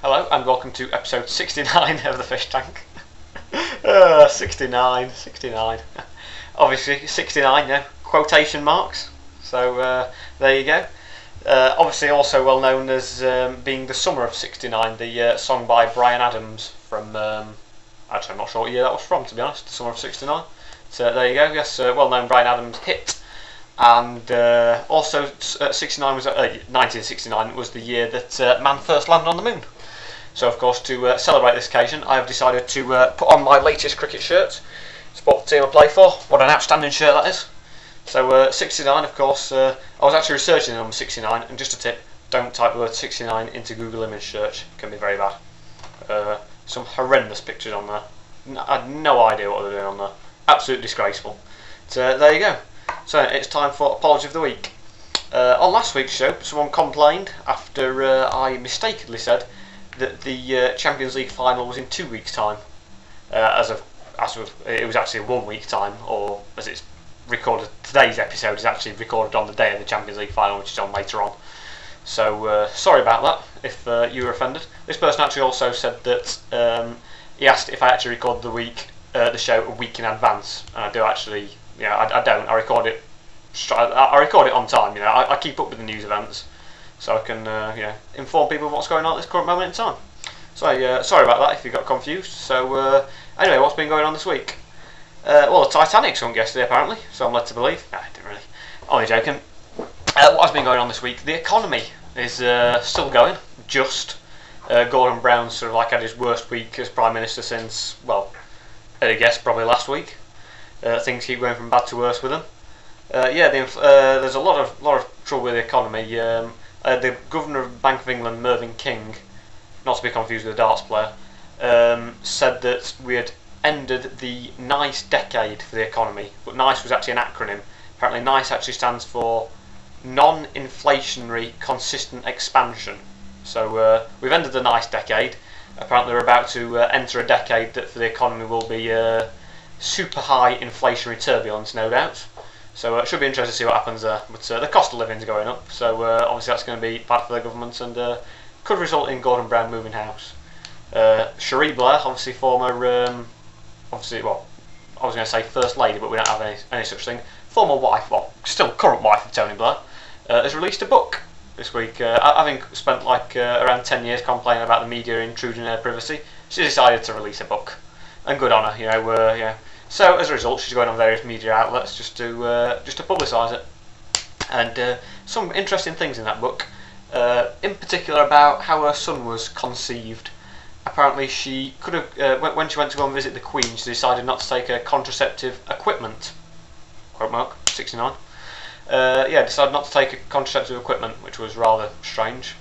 Hello and welcome to episode 69 of the Fish Tank. 69. Obviously 69, yeah, quotation marks. So there you go. Obviously also well known as being the Summer of 69, the song by Bryan Adams from, actually I'm not sure what year that was from, to be honest, the Summer of 69. So there you go, yes, well known Bryan Adams hit. And also 1969 was the year that man first landed on the moon. So of course, to celebrate this occasion, I have decided to put on my latest cricket shirt. It's what team I play for. What an outstanding shirt that is. So 69, of course, I was actually researching the number 69, and just a tip, don't type the word 69 into Google image search, it can be very bad. Some horrendous pictures on there. I had no idea what they're doing on there. Absolutely disgraceful. So there you go. So it's time for Apology of the Week. On last week's show, someone complained after I mistakenly said that the Champions League final was in 2 weeks' time, as of it was actually 1 week time, or as it's recorded. Today's episode is actually recorded on the day of the Champions League final, which is on later on. So sorry about that if you were offended. This person actually also said that he asked if I actually record the show a week in advance, and I do actually. Yeah, I don't. I record it. I record it on time. I keep up with the news events, so I can inform people of what's going on at this current moment in time. So sorry about that if you got confused. So anyway, what's been going on this week? Well, the Titanic sunk yesterday apparently, so I'm led to believe. No, I didn't really. Only joking. What has been going on this week? The economy is still going. Just Gordon Brown's sort of like had his worst week as Prime Minister since, well, I guess probably last week. Things keep going from bad to worse with them. There's a lot of trouble with the economy. The Governor of the Bank of England, Mervyn King, not to be confused with a darts player, said that we had ended the NICE decade for the economy. But NICE was actually an acronym. Apparently NICE actually stands for Non-Inflationary Consistent Expansion. So we've ended the NICE decade. Apparently we're about to enter a decade that for the economy will be super high inflationary turbulence, no doubt. So it should be interesting to see what happens there. But the cost of living is going up, so obviously that's going to be bad for the government and could result in Gordon Brown moving house. Cherie Blair, obviously former, I was going to say first lady, but we don't have any such thing. Former wife, well, still current wife of Tony Blair, has released a book this week. Having spent around 10 years complaining about the media intruding her privacy, she decided to release a book. And good on her, So as a result, she's going on various media outlets just to publicise it, and some interesting things in that book, in particular about how her son was conceived. Apparently, she could have when she went to go and visit the Queen, she decided not to take her contraceptive equipment. Quote mark 69. Decided not to take her contraceptive equipment, which was rather strange.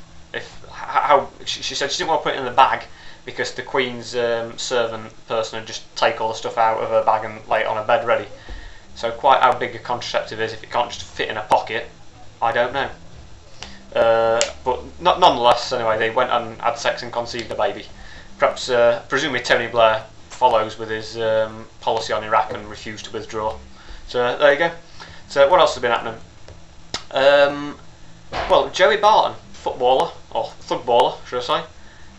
She said she didn't want to put it in the bag, because the Queen's servant person would just take all the stuff out of her bag and lay it on her bed ready. So quite how big a contraceptive is, if it can't just fit in a pocket, I don't know. But nonetheless, anyway, they went and had sex and conceived a baby. Perhaps, presumably Tony Blair follows with his policy on Iraq and refused to withdraw. So there you go. So what else has been happening? Well, Joey Barton, footballer, or thugballer, should I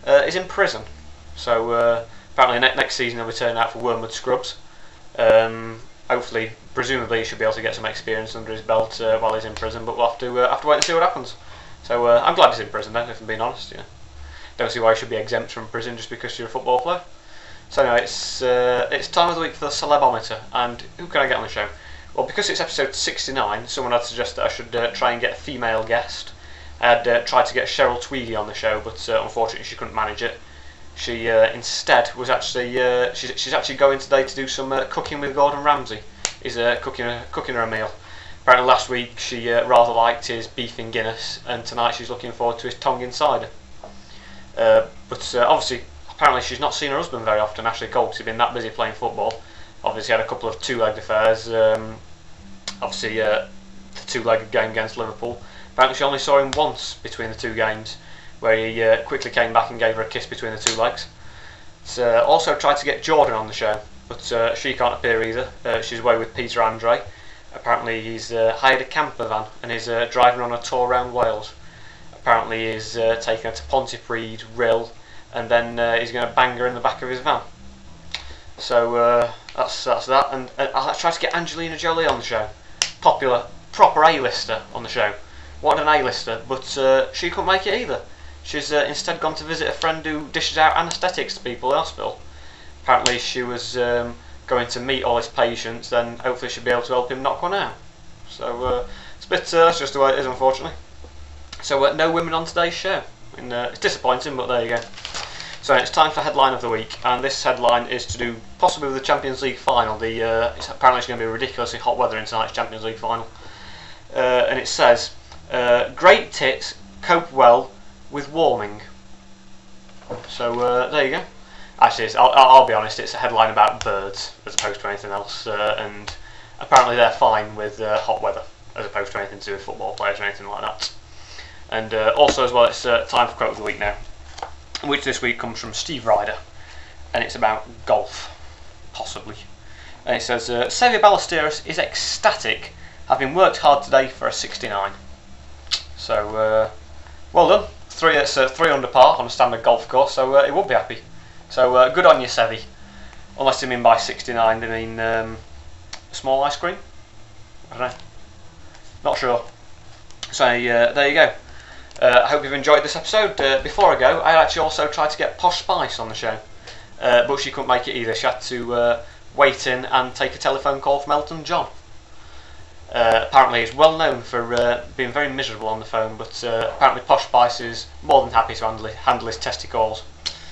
say, is in prison. So apparently next season he'll be turning out for Wormwood Scrubs. Hopefully, presumably he should be able to get some experience under his belt while he's in prison, but we'll have to wait and see what happens. So I'm glad he's in prison then, if I'm being honest. Don't see why he should be exempt from prison just because you're a football player. So anyway, it's time of the week for the Celebometer, and who can I get on the show? Well, because it's episode 69, someone had suggested that I should try and get a female guest. I had tried to get Cheryl Tweedy on the show, but unfortunately she couldn't manage it. She instead was actually she's actually going today to do some cooking with Gordon Ramsay. He's cooking her a meal. Apparently last week she rather liked his beef in Guinness, and tonight she's looking forward to his tongue cider. But obviously, apparently she's not seen her husband very often, Ashley Cole, because he's been that busy playing football. Obviously had a couple of two-legged affairs. Obviously the two-legged game against Liverpool. Apparently she only saw him once between the two games, where he quickly came back and gave her a kiss between the two legs. Also tried to get Jordan on the show, but she can't appear either. She's away with Peter Andre. Apparently he's hired a camper van and is driving on a tour around Wales. Apparently he's taken her to Pontypridd, Rhyl, and then he's going to bang her in the back of his van. So that's that. And I tried to get Angelina Jolie on the show, popular, proper A-lister on the show. What an A-lister, but she couldn't make it either. She's instead gone to visit a friend who dishes out anaesthetics to people in hospital. Apparently she was going to meet all his patients, then hopefully she'll be able to help him knock one out. So it's a bit, that's just the way it is, unfortunately. So no women on today's show. I mean, it's disappointing, but there you go. So it's time for headline of the week, and this headline is to do possibly with the Champions League final. Apparently it's going to be ridiculously hot weather in tonight's Champions League final. And it says, great tits cope well with warming. So there you go. Actually, I'll be honest, it's a headline about birds as opposed to anything else, and apparently they're fine with hot weather as opposed to anything to do with football players or anything like that. And also as well, it's time for quote of the week now, which this week comes from Steve Ryder, and it's about golf, possibly. And it says, Xavier Ballesteros is ecstatic, having worked hard today for a 69. So, well done. It's 3 under par on a standard golf course, so he would be happy. So good on you, Sevi. Unless you mean by 69, they mean small ice cream? I don't know. Not sure. So there you go. I hope you've enjoyed this episode. Before I go, I actually also tried to get Posh Spice on the show, but she couldn't make it either. She had to wait in and take a telephone call from Elton John. Apparently he's well known for being very miserable on the phone, but apparently Posh Spice is more than happy to handle his testicles.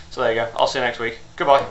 So there you go. I'll see you next week. Goodbye.